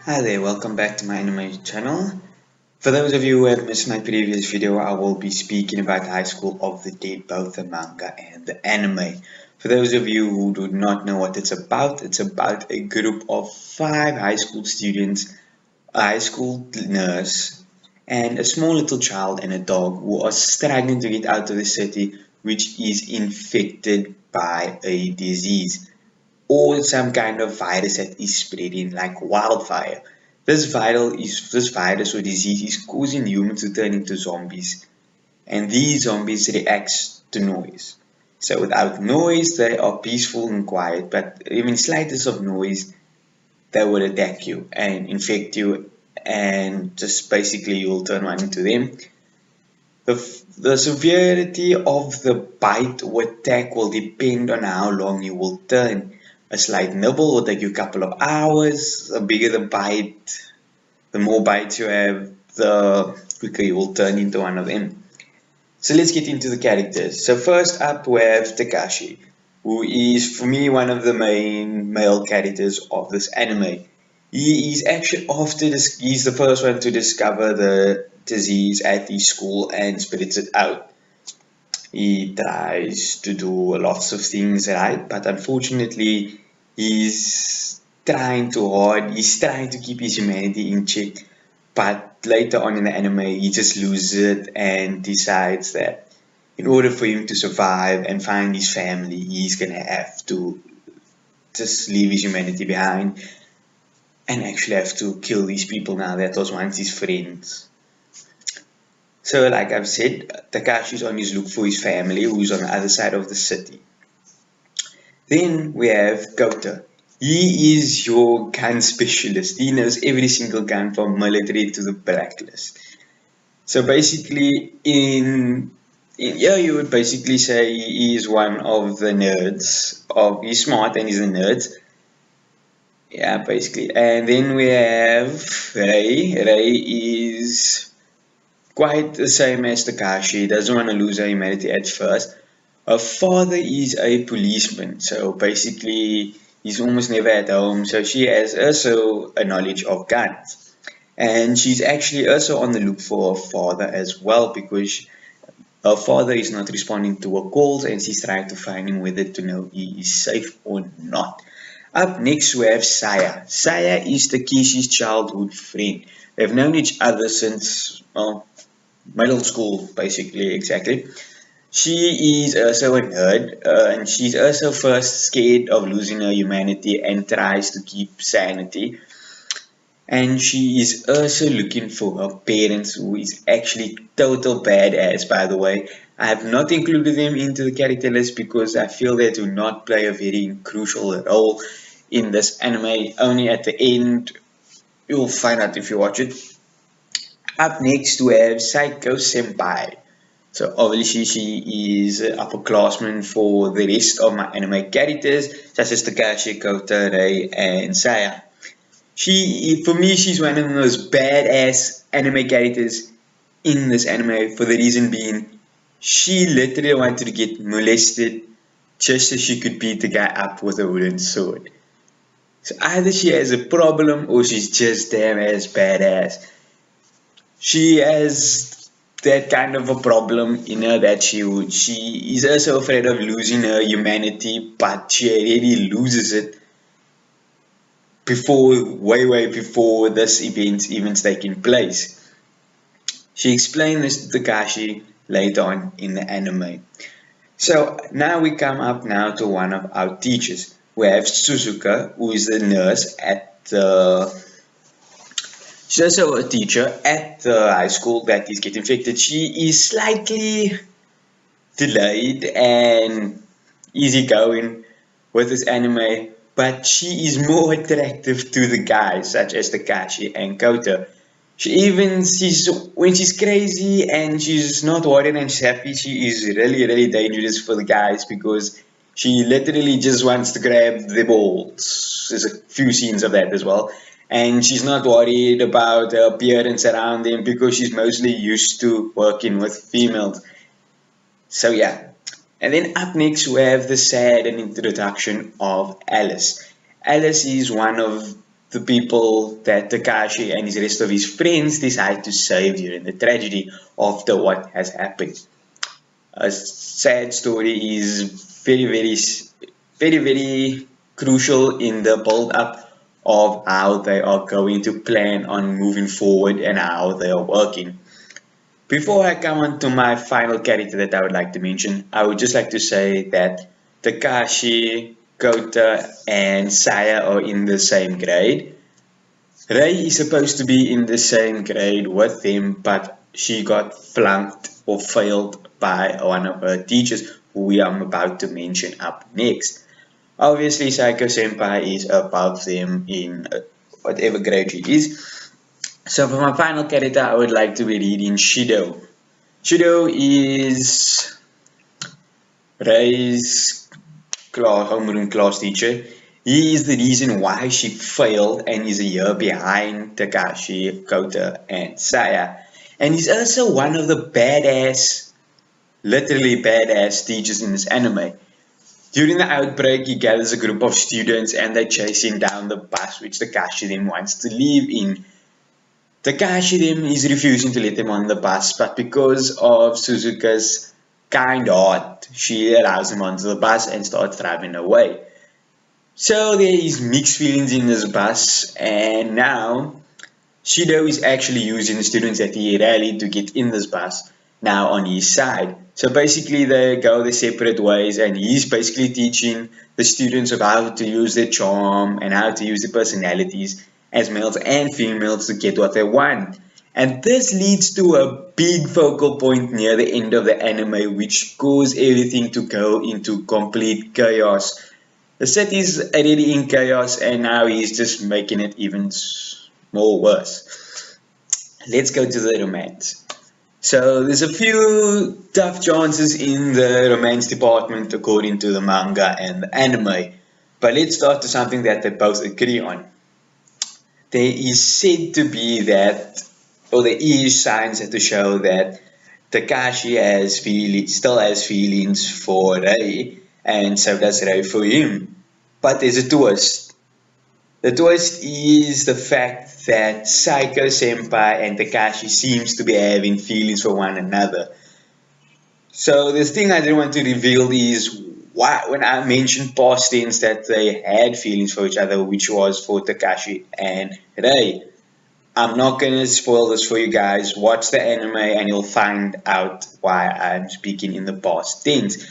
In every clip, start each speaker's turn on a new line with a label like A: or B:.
A: Hi there, welcome back to my anime channel. For those of you who have missed my previous video, I will be speaking about High School of the Dead, both the manga and the anime. For those of you who do not know what it's about a group of 5 high school students, a high school nurse, and a small little child and a dog who are struggling to get out of the city, which is infected by a disease or some kind of virus that is spreading like wildfire. This virus or disease is causing humans to turn into zombies, and these zombies react to noise. So without noise, they are peaceful and quiet, but even slightest of noise, they will attack you and infect you, and just basically you'll turn one into them. The severity of the bite or attack will depend on how long you will turn. A slight nibble will take you a couple of hours. The bigger the bite, the more bites you have, the quicker you will turn into one of them. So let's get into the characters. So first up we have Takashi, who is for me one of the main male characters of this anime. He is actually he's the first one to discover the disease at his school and spits it out. He tries to do lots of things right, but unfortunately, he's trying too hard. He's trying to keep his humanity in check, but later on in the anime, he just loses it and decides that in order for him to survive and find his family, he's gonna have to just leave his humanity behind and actually have to kill these people now that was once his friends. So, like I've said, Takashi's on his look for his family, who's on the other side of the city. Then we have Kota. He is your gun specialist. He knows every single gun from military to the blacklist. So basically, yeah, you would basically say he is one of the nerds. He's smart and he's a nerd. Yeah, basically. And then we have Ray. Ray is quite the same as Takashi, doesn't want to lose her humanity at first. Her father is a policeman, so basically he's almost never at home, so she has also a knowledge of guns. And she's actually also on the look for her father as well because her father is not responding to her calls and she's trying to find him whether to know he is safe or not. Up next we have Saya. Saya is Takeshi's childhood friend. They've known each other since, well, middle school, basically, exactly. She is also a nerd, and she's also first scared of losing her humanity and tries to keep sanity. And she is also looking for her parents, who is actually total badass, by the way. I have not included them into the character list because I feel they do not play a very crucial role in this anime. Only at the end, you'll find out if you watch it. Up next we have Psycho Senpai. So obviously she is an upperclassman for the rest of my anime characters, such as Takashi, Kota, Rei, and Saya. For me, she's one of the most badass anime characters in this anime for the reason being, she literally wanted to get molested just so she could beat the guy up with a wooden sword. So either she has a problem or she's just damn ass badass. She has that kind of a problem in her that she is also afraid of losing her humanity, but she already loses it way before this event even's taking place. She explained this to Takashi later on in the anime. So now we come up now to one of our teachers. We have Suzuka, who is the nurse at the She's also a teacher at the high school that is getting infected. She is slightly delayed and easygoing with this anime, but she is more attractive to the guys such as Takashi and Kota. When she's crazy and she's not worried and she's happy, she is really dangerous for the guys because she literally just wants to grab the balls. There's a few scenes of that as well. And she's not worried about her appearance around him because she's mostly used to working with females. So yeah. And then up next we have the sad and introduction of Alice. Alice is one of the people that Takashi and the rest of his friends decide to save during the tragedy after what has happened. A sad story is very crucial in the build up of how they are going to plan on moving forward and how they are working. Before I come on to my final character that I would like to mention, I would just like to say that Takashi, Kota, and Saya are in the same grade. Rei is supposed to be in the same grade with them, but she got flunked or failed by one of her teachers, who we am about to mention up next. Obviously, Psycho Senpai is above them in whatever grade she is. So for my final character, I would like to be reading Shido. Shido is Rei's homeroom class teacher. He is the reason why she failed and is a year behind Takashi, Kota, and Saya. And he's also one of the badass, literally badass teachers in this anime. During the outbreak, he gathers a group of students and they chase him down the bus which Takashi then wants to leave in. Takashi then is refusing to let them on the bus, but because of Suzuka's kind heart, she allows him onto the bus and starts driving away. So there is mixed feelings in this bus, and now Shido is actually using the students that he rallied to get in this bus now on his side. So basically they go their separate ways, and he's basically teaching the students about how to use their charm and how to use their personalities as males and females to get what they want. And this leads to a big focal point near the end of the anime, which caused everything to go into complete chaos. The city's already in chaos, and now he's just making it even more worse. Let's go to the romance. So there's a few tough chances in the romance department according to the manga and the anime. But let's start to something that they both agree on. There is said to be that, or there is signs to show that Takashi still has feelings for Rei, and so does Rei for him. But there's a twist. The twist is the fact that Psycho Senpai and Takashi seems to be having feelings for one another. So the thing I didn't want to reveal is why, when I mentioned past tense that they had feelings for each other, which was for Takashi and Rei. I'm not gonna spoil this for you guys. Watch the anime and you'll find out why I'm speaking in the past tense.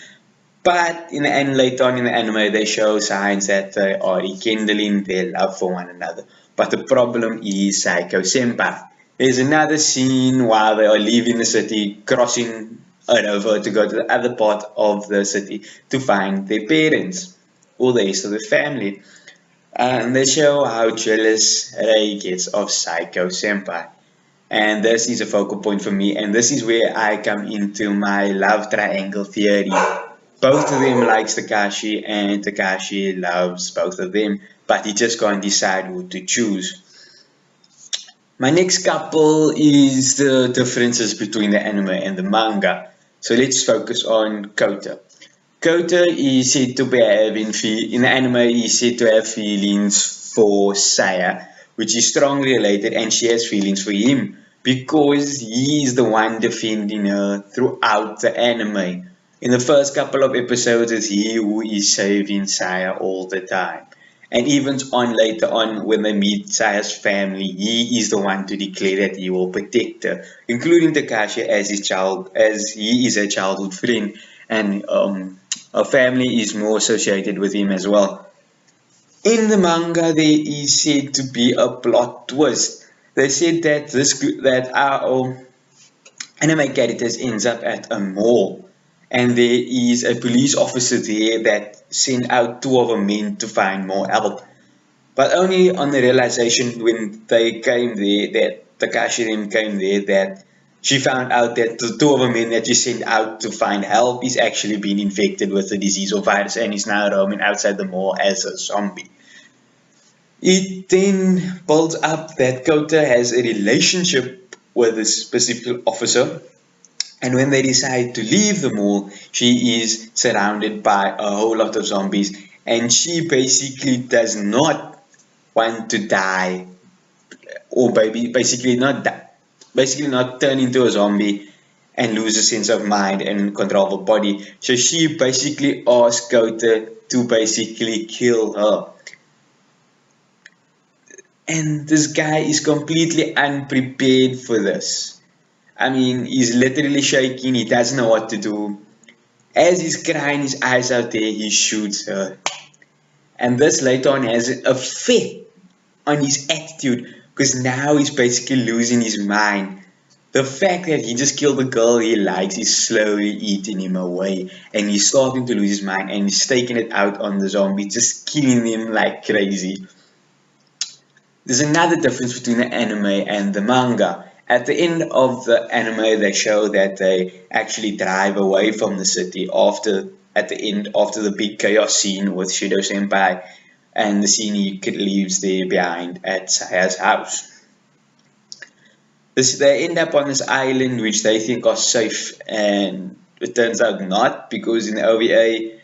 A: But later on in the anime, they show signs that they are rekindling their love for one another. But the problem is Psycho Senpai. There's another scene while they are leaving the city, crossing a river to go to the other part of the city to find their parents or the rest of the family. And they show how jealous Rei gets of Psycho Senpai. And this is a focal point for me, and this is where I come into my love triangle theory. Both of them likes Takashi, and Takashi loves both of them, but he just can't decide who to choose. My next couple is the differences between the anime and the manga. So let's focus on Kota. Kota is said to be in the anime, he's said to have feelings for Saya, which is strongly related, and she has feelings for him because he is the one defending her throughout the anime. In the first couple of episodes, it's he who is saving Saya all the time. And even later on, when they meet Saya's family, he is the one to declare that he will protect her, including Takashi as he is a childhood friend, and her family is more associated with him as well. In the manga, there is said to be a plot twist. They said that our anime characters ends up at a mall, and there is a police officer there that sent out two of her men to find more help. But only on the realization when they came there, that Takashi then came there, that she found out that the two of her men that she sent out to find help is actually been infected with the disease or virus and is now roaming outside the mall as a zombie. It then builds up that Kota has a relationship with this specific officer. And when they decide to leave the mall, she is surrounded by a whole lot of zombies, and she basically does not want to die, or basically not die, basically not turn into a zombie and lose a sense of mind and control of the body. So she basically asked Kota to basically kill her. And this guy is completely unprepared for this. I mean, he's literally shaking, he doesn't know what to do. As he's crying his eyes out there, he shoots her. And this later on has an effect on his attitude, because now he's basically losing his mind. The fact that he just killed the girl he likes is slowly eating him away, and he's starting to lose his mind, and he's taking it out on the zombie, just killing him like crazy. There's another difference between the anime and the manga. At the end of the anime, they show that they actually drive away from the city at the end, after the big chaos scene with Shido Senpai, and the scene he leaves there behind at Saya's house. They end up on this island which they think are safe, and it turns out not, because in the OVA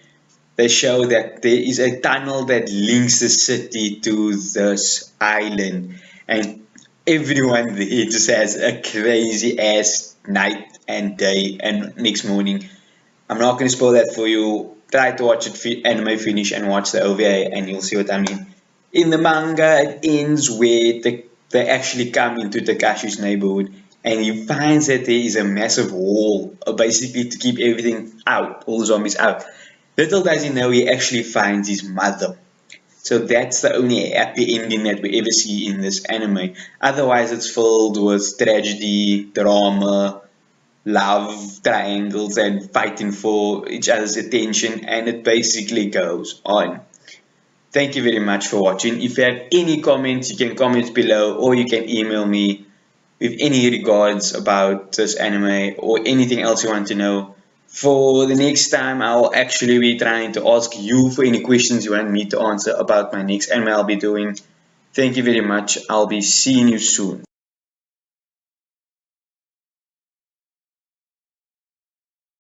A: they show that there is a tunnel that links the city to this island, and everyone there just has a crazy ass night and day and next morning. I'm not going to spoil that for you. Try to watch it anime finish and watch the OVA and you'll see what I mean. In the manga, it ends where they actually come into Takashi's neighborhood, and he finds that there is a massive wall, basically to keep everything out, all the zombies out. Little does he know, he actually finds his mother. So that's the only happy ending that we ever see in this anime. Otherwise, it's filled with tragedy, drama, love triangles, and fighting for each other's attention, and it basically goes on. Thank you very much for watching. If you have any comments, you can comment below, or you can email me with any regards about this anime or anything else you want to know. For the next time, I'll actually be trying to ask you for any questions you want me to answer about my next anime I'll be doing. Thank you very much. I'll be seeing you soon.